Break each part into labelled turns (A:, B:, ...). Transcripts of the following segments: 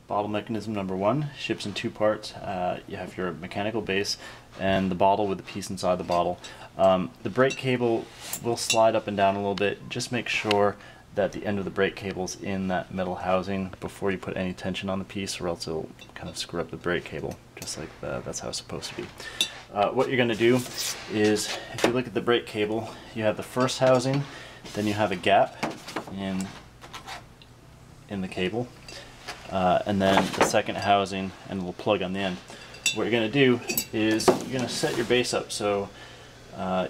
A: Bottle mechanism number one ships in two parts. You have your mechanical base and the bottle with the piece inside the bottle. The brake cable will slide up and down a little bit. Just make sure that the end of the brake cable is in that metal housing before you put any tension on the piece, or else it'll kind of screw up the brake cable, just like that. That's how it's supposed to be. What you're going to do is, if you look at the brake cable, you have the first housing, then you have a gap in the cable, and then the second housing and a little plug on the end. What you're going to do is you're going to set your base up so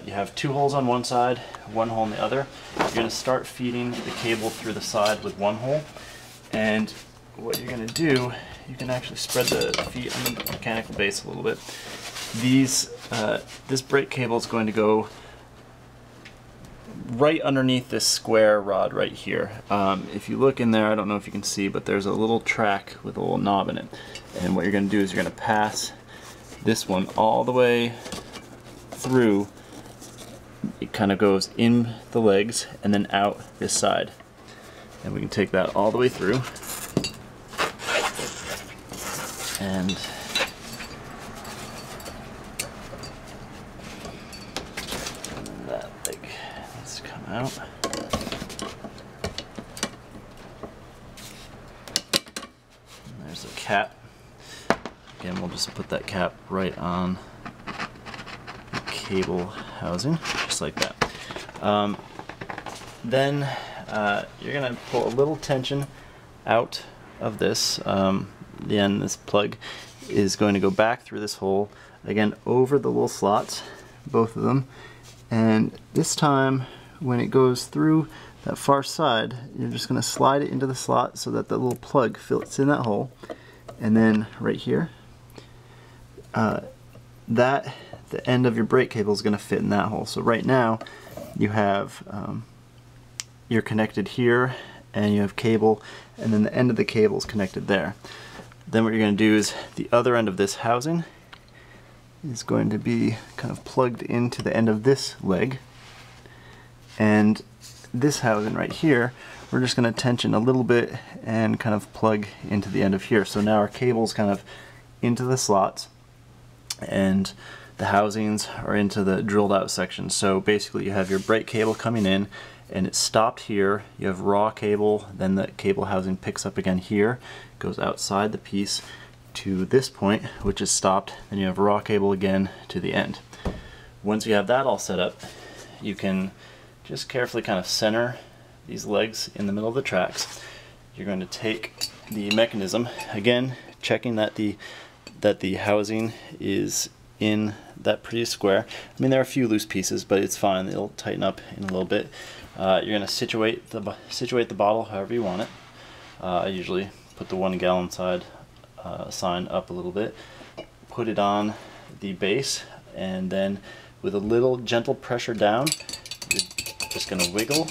A: you have two holes on one side, one hole on the other. You're going to start feeding the cable through the side with one hole, and what you're going to do, you can actually spread the feet on the mechanical base a little bit. This brake cable is going to go right underneath this square rod right here. If you look in there, I don't know if you can see, but there's a little track with a little knob in it. And what you're going to do is you're going to pass this one all the way through. It kind of goes in the legs and then out this side. And we can take that all the way through. And that leg needs to come out. And there's a cap. Again, we'll just put that cap right on the cable housing, just like that. Then you're going to pull a little tension out of this. The end, this plug is going to go back through this hole, again over the little slots, both of them, and this time when it goes through that far side, you're just going to slide it into the slot so that the little plug fits in that hole, and then right here, the end of your brake cable is going to fit in that hole. So right now you have you're connected here, and you have cable, and then the end of the cable is connected there. Then what you're going to do is the other end of this housing is going to be kind of plugged into the end of this leg, and this housing right here we're just going to tension a little bit and kind of plug into the end of here. So now our cable's kind of into the slots and the housings are into the drilled out section. So basically you have your brake cable coming in and it's stopped here. You have raw cable, then the cable housing picks up again here, goes outside the piece to this point, which is stopped, then you have raw cable again to the end. Once you have that all set up, you can just carefully kind of center these legs in the middle of the tracks. You're going to take the mechanism, again checking that the housing is in that pretty square. I mean, there are a few loose pieces, but it's fine, it'll tighten up in a little bit. You're going to situate the bottle however you want it. I usually put the 1 gallon side sign up a little bit, put it on the base, and then with a little gentle pressure down, you're just going to wiggle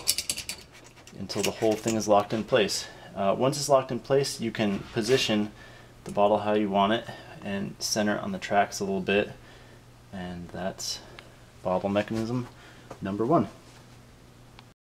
A: until the whole thing is locked in place. Once it's locked in place, you can position the bottle how you want it and center it on the tracks a little bit, and that's bottle mechanism number one.